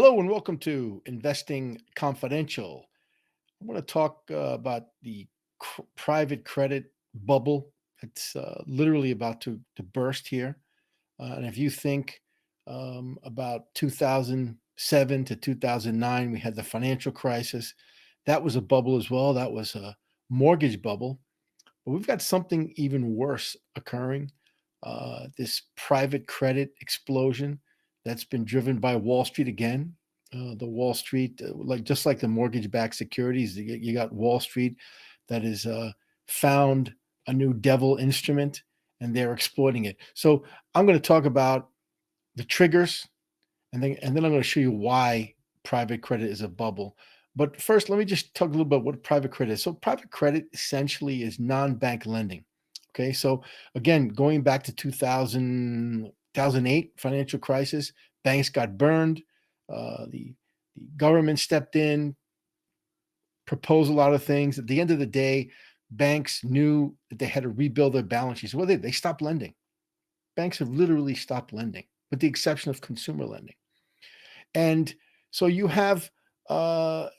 Hello and welcome to Investing Confidential. I want to talk about the private credit bubble. It's literally about to burst here. And if you think about 2007 to 2009, we had the financial crisis. That was a bubble as well. That was a mortgage bubble. But we've got something even worse occurring, this private credit explosion that's been driven by Wall Street again. The Wall Street, like just like the mortgage-backed securities, you got Wall Street that is found a new devil instrument, and they're exploiting it. So I'm going to talk about the triggers, and then I'm going to show you why private credit is a bubble. But first, let me just talk a little bit what private credit is. So private credit essentially is non-bank lending. Okay, so again, going back to 2008 financial crisis, banks got burned. The government stepped in, proposed a lot of things. At the end of the day, banks knew that they had to rebuild their balance sheets. Well, they stopped lending. Banks have literally stopped lending, with the exception of consumer lending. And so you have, uh,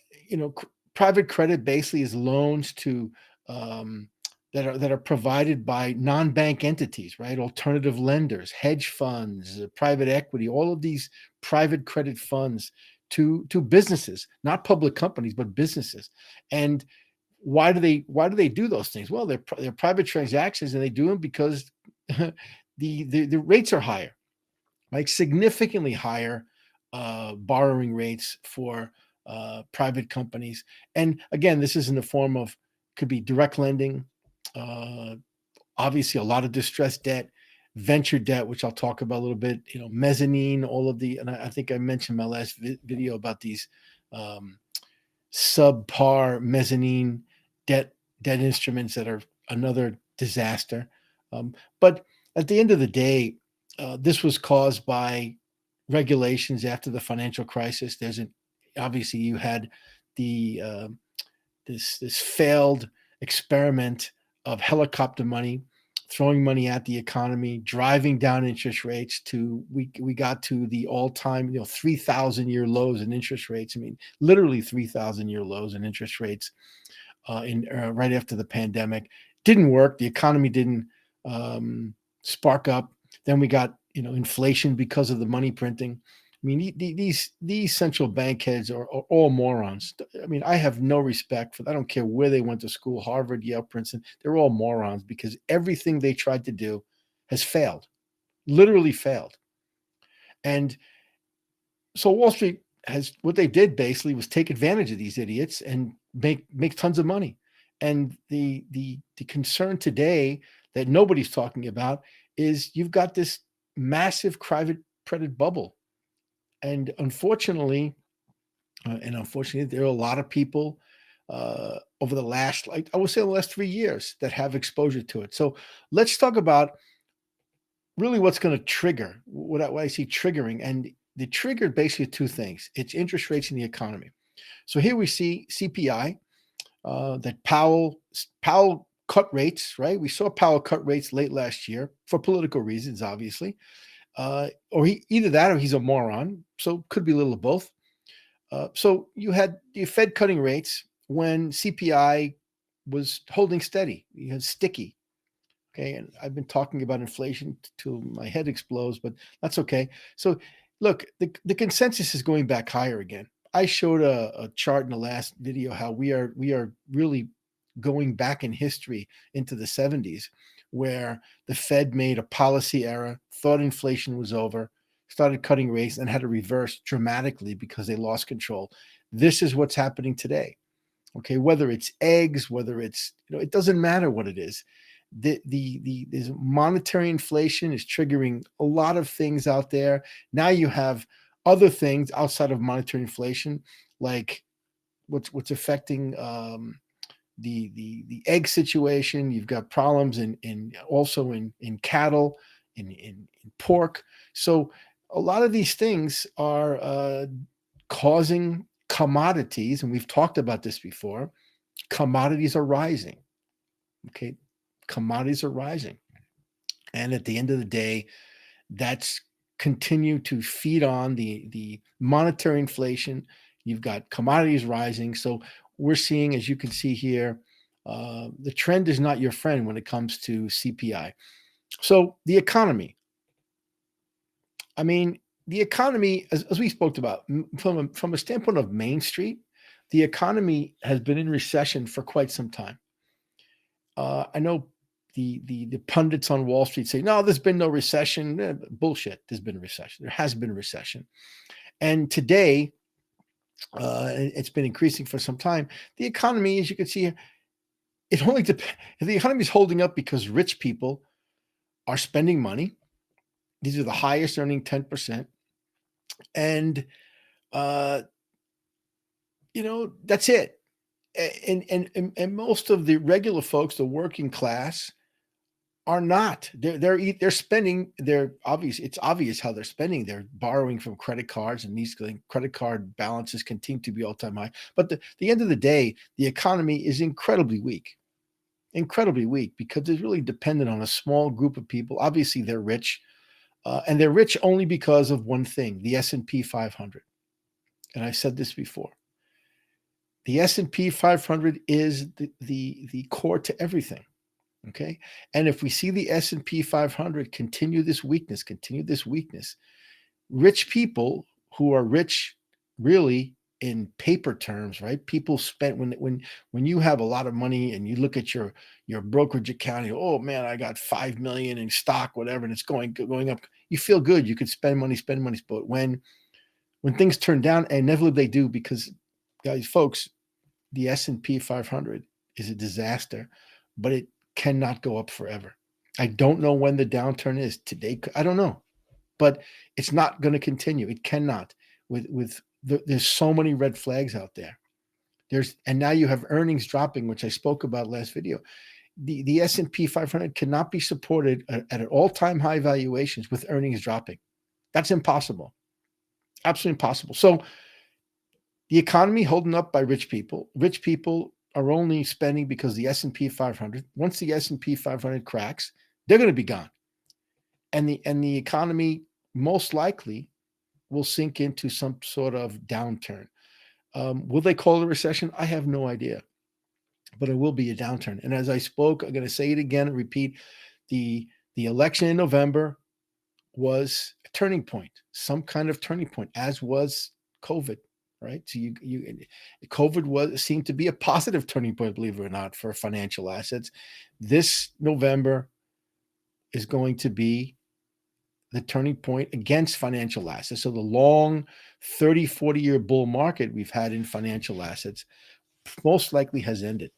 private credit basically is loans to um, that are provided by non-bank entities, right? Alternative lenders, hedge funds, private equity, all of these private credit funds to businesses, not public companies, but businesses. And why do they do those things? Well, they're private transactions, and they do them because the rates are higher, like significantly higher borrowing rates for private companies. And again, this is in the form of could be direct lending, uh, obviously a lot of distressed debt, venture debt, which I'll talk about a little bit. Mezzanine, all of the, and I think I mentioned my last video about these um, subpar mezzanine debt debt instruments that are another disaster. But at the end of the day, this was caused by regulations after the financial crisis. Obviously you had the this failed experiment of helicopter money, throwing money at the economy, driving down interest rates to we got to the all-time 3,000-year lows in interest rates. I mean, literally 3,000-year lows in interest rates in right after the pandemic. Didn't work. The economy didn't spark up. Then we got inflation because of the money printing. I mean, these central bank heads are all morons. I mean, I have no respect for. I don't care where they went to school, Harvard, Yale, Princeton. They're all morons because everything they tried to do has failed, literally failed. And so Wall Street has what they did basically was take advantage of these idiots and make tons of money. And the concern today that nobody's talking about is you've got this massive private credit bubble. And unfortunately, there are a lot of people over the last, like I would say, the last 3 years that have exposure to it. So let's talk about really what's going to trigger what I see triggering. And the trigger basically two things: it's interest rates and the economy. So here we see CPI that Powell cut rates. Right, we saw Powell cut rates late last year for political reasons, obviously. Or either that or he's a moron. So could be a little of both. So you had the Fed cutting rates when CPI was holding steady. You had sticky. Okay, and I've been talking about inflation till my head explodes, but that's okay. So look, the consensus is going back higher again. I showed a chart in the last video how we are really going back in history into the 70s, where the Fed made a policy error, thought inflation was over, started cutting rates, and had to reverse dramatically because they lost control. This is what's happening today. Okay, whether it's eggs, whether it's it doesn't matter what it is. This monetary inflation is triggering a lot of things out there. Now you have other things outside of monetary inflation, like what's affecting the egg situation. You've got problems in also in cattle, in pork. So a lot of these things are causing commodities, and we've talked about this before. Commodities are rising. Okay, commodities are rising, and at the end of the day, that's continue to feed on the monetary inflation. You've got commodities rising. So we're seeing, as you can see here, the trend is not your friend when it comes to CPI. So the economy, I mean, the economy, as we spoke about, from a standpoint of Main Street, the economy has been in recession for quite some time. I know the pundits on Wall Street say, no, there's been no recession. Bullshit. There's been a recession. There has been a recession. And today, it's been increasing for some time. The economy, as you can see, it only depends. The economy is holding up because rich people are spending money. These are the highest earning 10%. And, uh, that's it. And most of the regular folks, the working class, are not. They're spending. It's obvious how they're spending. They're borrowing from credit cards, and these credit card balances continue to be all-time high. But the end of the day, the economy is incredibly weak, because it's really dependent on a small group of people. Obviously, they're rich, and they're rich only because of one thing: the S&P 500. And I said this before. The S&P 500 is the core to everything. Okay. And if we see the S&P 500 continue this weakness, rich people who are rich really in paper terms, right? People spend when you have a lot of money and you look at your brokerage account, you go, oh man, I got 5 million in stock, whatever, and it's going up. You feel good. You could spend money. But when things turn down, and inevitably they do, because folks, the S&P 500 is a disaster, but it cannot go up forever. I don't know when the downturn is today. I don't know, but it's not going to continue. It cannot. There's so many red flags out there. And now you have earnings dropping, which I spoke about last video. The S&P 500 cannot be supported at an all-time high valuations with earnings dropping. That's impossible. Absolutely impossible. So the economy holding up by rich people. Rich people are only spending because the S&P 500. Once the S&P 500 cracks, they're going to be gone, and the economy most likely will sink into some sort of downturn. Will they call it a recession? I have no idea, but it will be a downturn. And as I spoke, I'm going to say it again and repeat: the election in November was a turning point, some kind of turning point, as was COVID. Right. So COVID seemed to be a positive turning point, believe it or not, for financial assets. This November is going to be the turning point against financial assets. So the long 30, 40-year bull market we've had in financial assets most likely has ended.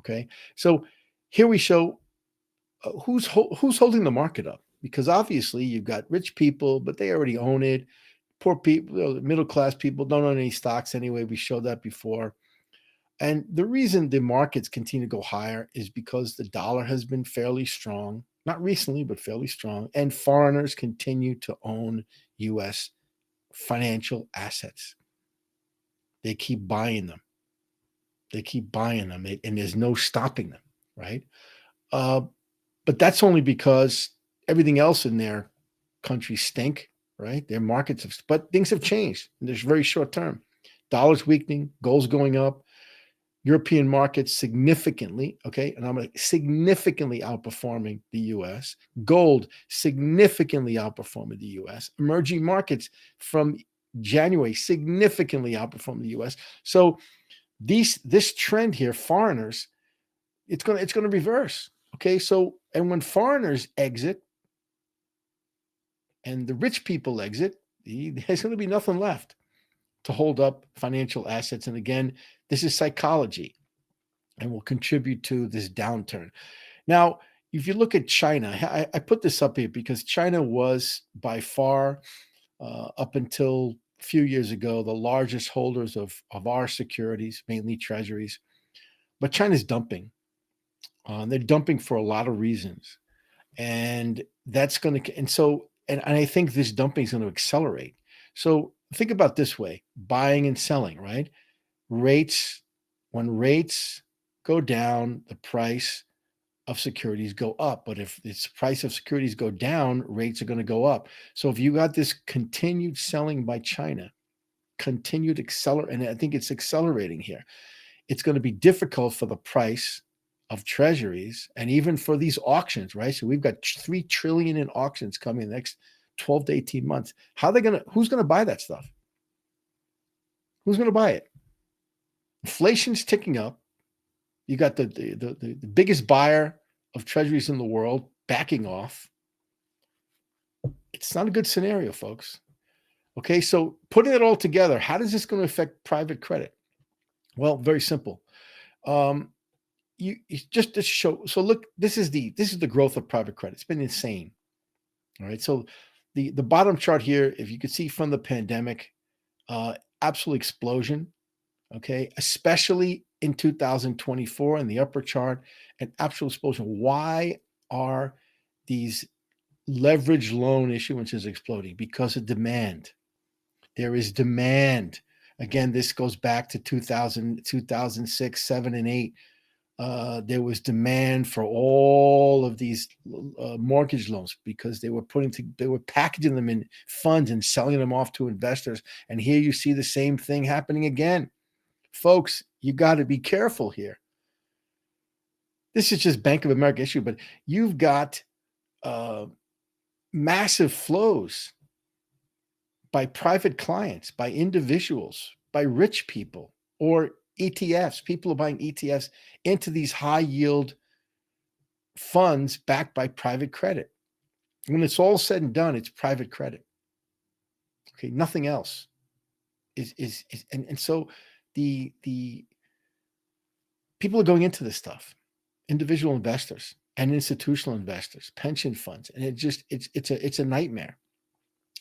Okay. So here we show who's holding the market up, because obviously you've got rich people, but they already own it. Poor people, middle-class people don't own any stocks anyway. We showed that before. And the reason the markets continue to go higher is because the dollar has been fairly strong, not recently, but fairly strong. And foreigners continue to own U.S. financial assets. They keep buying them. And there's no stopping them, right? But that's only because everything else in their country stink. Right? Their markets but things have changed. There's very short term. Dollar's weakening, gold's going up. European markets significantly, okay, and I'm significantly outperforming the U.S. Gold significantly outperforming the U.S. Emerging markets from January significantly outperforming the U.S. So this trend here, foreigners, it's going to reverse. Okay, so and when foreigners exit, and the rich people exit, there's going to be nothing left to hold up financial assets. And again, this is psychology and will contribute to this downturn. Now, if you look at China, I put this up here because China was by far, up until a few years ago, the largest holders of our securities, mainly treasuries. But China's dumping. They're dumping for a lot of reasons. And that's going to, and I think this dumping is going to accelerate. So think about this way: buying and selling, right? When rates go down, the price of securities go up. But if the price of securities go down, rates are going to go up. So if you got this continued selling by China, continued accelerate, and I think it's accelerating here, it's going to be difficult for the price of treasuries and even for these auctions, right? So we've got 3 trillion in auctions coming in the next 12 to 18 months. Who's going to buy that stuff? Who's going to buy it? Inflation's ticking up. You got the biggest buyer of treasuries in the world backing off. It's not a good scenario, folks. Okay, so putting it all together, how is this going to affect private credit? Well, very simple. You just to show. So look, this is the growth of private credit. It's been insane. All right. So the bottom chart here, if you could see from the pandemic, absolute explosion. Okay, especially in 2024 in the upper chart, an absolute explosion. Why are these leverage loan issuances exploding? Because of demand. There is demand. Again, this goes back to 2000, 2006, 7, and 8. There was demand for all of these mortgage loans because they were packaging them in funds and selling them off to investors. And here you see the same thing happening again. Folks, you got to be careful here. This is just Bank of America issue, but you've got massive flows by private clients, by individuals, by rich people, or ETFs. People are buying ETFs into these high yield funds backed by private credit. When it's all said and done, it's private credit. Okay, nothing else and so the people are going into this stuff, individual investors and institutional investors, pension funds, and it's a nightmare.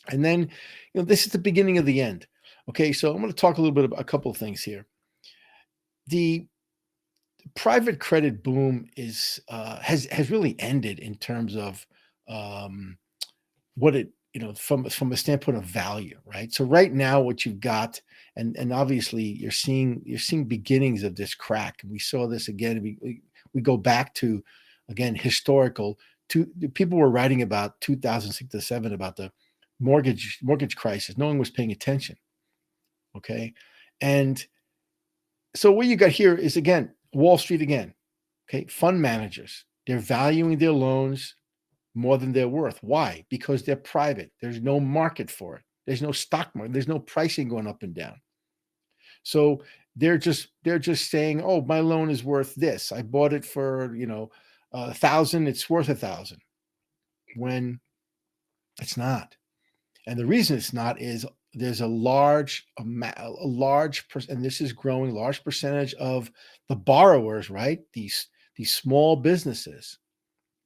And then, this is the beginning of the end. Okay, so I'm going to talk a little bit about a couple of things here. The private credit boom has really ended in terms of what it from a standpoint of value, right? So right now, what you've got, and obviously you're seeing beginnings of this crack. We saw this again. We go back to, again, historical. People were writing about 2006 to 7 about the mortgage crisis. No one was paying attention. Okay, and so what you got here is, again, Wall Street again. Okay, fund managers, they're valuing their loans more than they're worth. Why? Because they're private. There's no market for it. There's no stock market. There's no pricing going up and down. So they're just saying, oh, my loan is worth this. I bought it for 1,000. It's worth 1,000, when it's not. And the reason it's not is there's a large, and this is growing, large percentage of the borrowers, right? These small businesses,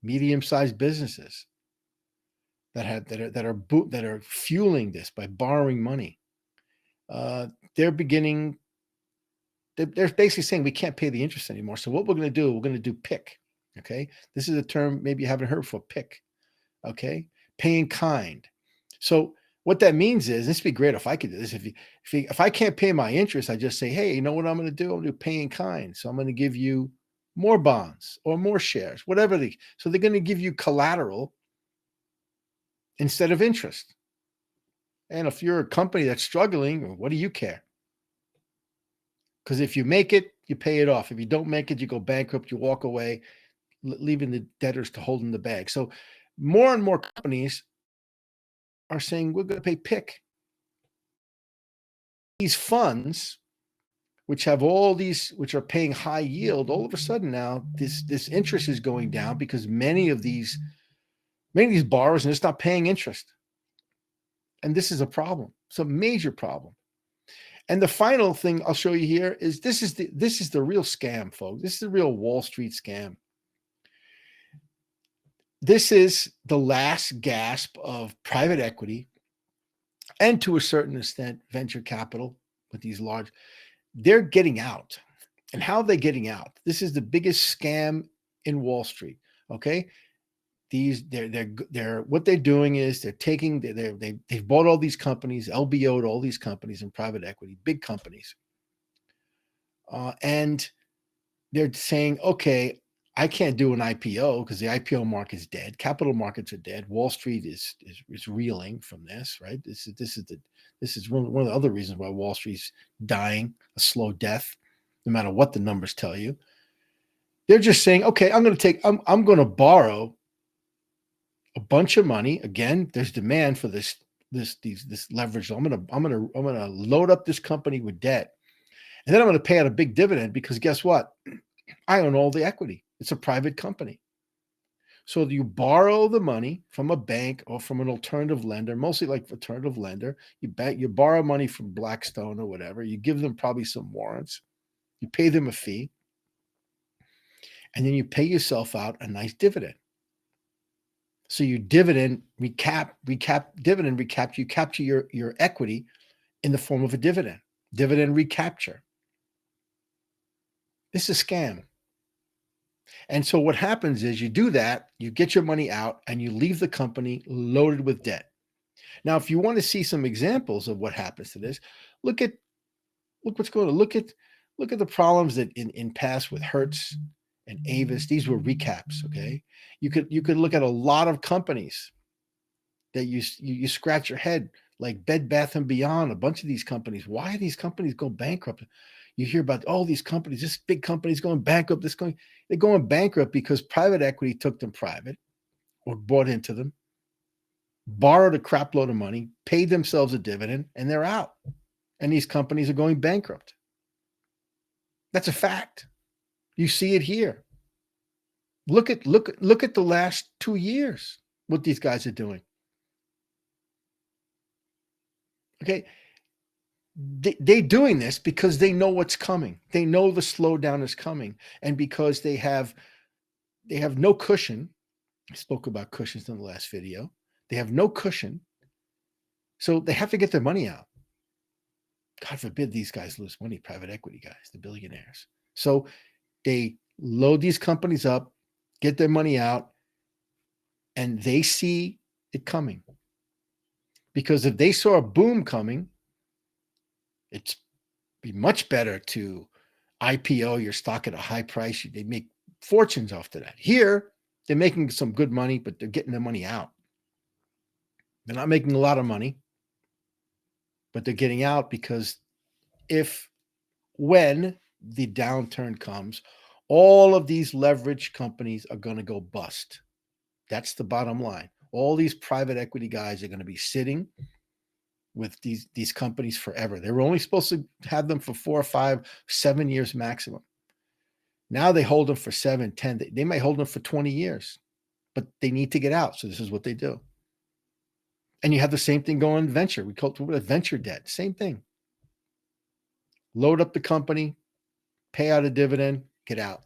medium-sized businesses that are fueling this by borrowing money. They're basically saying we can't pay the interest anymore. So what we're going to do, we're going to do PIK. Okay, this is a term maybe you haven't heard before. PIK. Okay, pay in kind. So what that means is, this would be great if I could do this. If I can't pay my interest, I just say, hey, you know what I'm going to do? I'm going to do pay in kind. So I'm going to give you more bonds or more shares, whatever so they're going to give you collateral instead of interest. And if you're a company that's struggling, what do you care? Because if you make it, you pay it off. If you don't make it, you go bankrupt, you walk away, leaving the debtors to hold in the bag. So more and more companies are saying, we're going to pay PIK. These funds, which have all these, which are paying high yield, all of a sudden now this interest is going down because many of these borrowers are just not paying interest. And this is a problem. It's a major problem. And the final thing I'll show you here is this is the real scam, folks. This is the real Wall Street scam. This is the last gasp of private equity and, to a certain extent, venture capital with these large. They're getting out. And how are they getting out? This is the biggest scam in Wall Street. Okay, they're what they're doing is they've bought all these companies, LBO'd all these companies in private equity, big companies, and they're saying, okay, I can't do an IPO because the IPO market's dead. Capital markets are dead. Wall Street is reeling from this, right? This is one of the other reasons why Wall Street's dying a slow death, no matter what the numbers tell you. They're just saying, okay, I'm going to borrow a bunch of money. Again, there's demand for this leverage. I'm going to load up this company with debt, and then I'm going to pay out a big dividend because guess what? I own all the equity. It's a private company. So you borrow the money from a bank or from an alternative lender, mostly like alternative lender. You borrow money from Blackstone or whatever. You give them probably some warrants. You pay them a fee, and then you pay yourself out a nice dividend. So you dividend recap. You capture your equity in the form of a dividend recapture. This is a scam. And so what happens is you do that, you get your money out, and you leave the company loaded with debt. Now, if you want to see some examples of what happens to this, look what's going on. Look at the problems that in past with Hertz and Avis. These were recaps. Okay, you could look at a lot of companies that you scratch your head, like Bed Bath and Beyond. A bunch of these companies. Why are these companies go bankrupt? You hear about all these companies, this big company's going bankrupt. They're going bankrupt because private equity took them private or bought into them, borrowed a crap load of money, paid themselves a dividend, and they're out. And these companies are going bankrupt. That's a fact. You see it here. Look at the last 2 years, what these guys are doing. Okay. They're doing this because they know what's coming. They know the slowdown is coming. And because they have no cushion. I spoke about cushions in the last video. They have no cushion. So they have to get their money out. God forbid these guys lose money, private equity guys, the billionaires. So they load these companies up, get their money out, and they see it coming. Because if they saw a boom coming, it's be much better to IPO your stock at a high price. They make fortunes off to that. Here, they're making some good money, but they're getting their money out. They're not making a lot of money, but they're getting out because when the downturn comes, all of these leverage companies are going to go bust. That's the bottom line. All these private equity guys are going to be sitting with these companies forever. They were only supposed to have them for 4 or 5, 7 years maximum. Now they hold them for 7, 10. They might hold them for 20 years, but they need to get out. So this is what they do. And you have the same thing going in venture. We call it venture debt. Same thing. Load up the company, pay out a dividend, get out.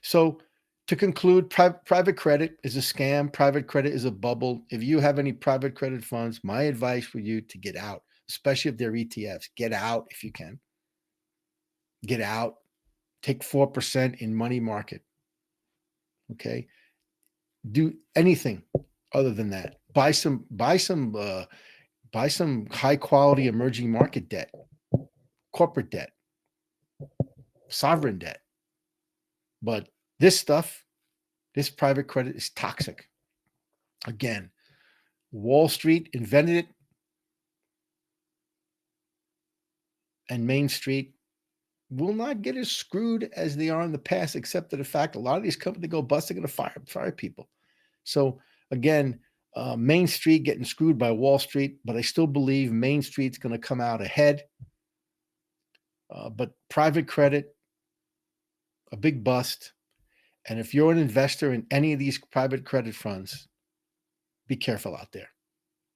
So to conclude, private credit is a scam. Private credit is a bubble. If you have any private credit funds, my advice for you to get out, especially if they're ETFs, get out if you can. Get out. Take 4% in money market. Okay. Do anything other than that. Buy some high quality emerging market debt, corporate debt, sovereign debt. But this private credit is toxic. Again, Wall Street invented it, and Main Street will not get as screwed as they are in the past, except for the fact a lot of these companies go bust, they're going to fire people. So again, Main Street getting screwed by Wall Street, but I still believe Main Street's going to come out ahead. But private credit, a big bust. And if you're an investor in any of these private credit funds, be careful out there.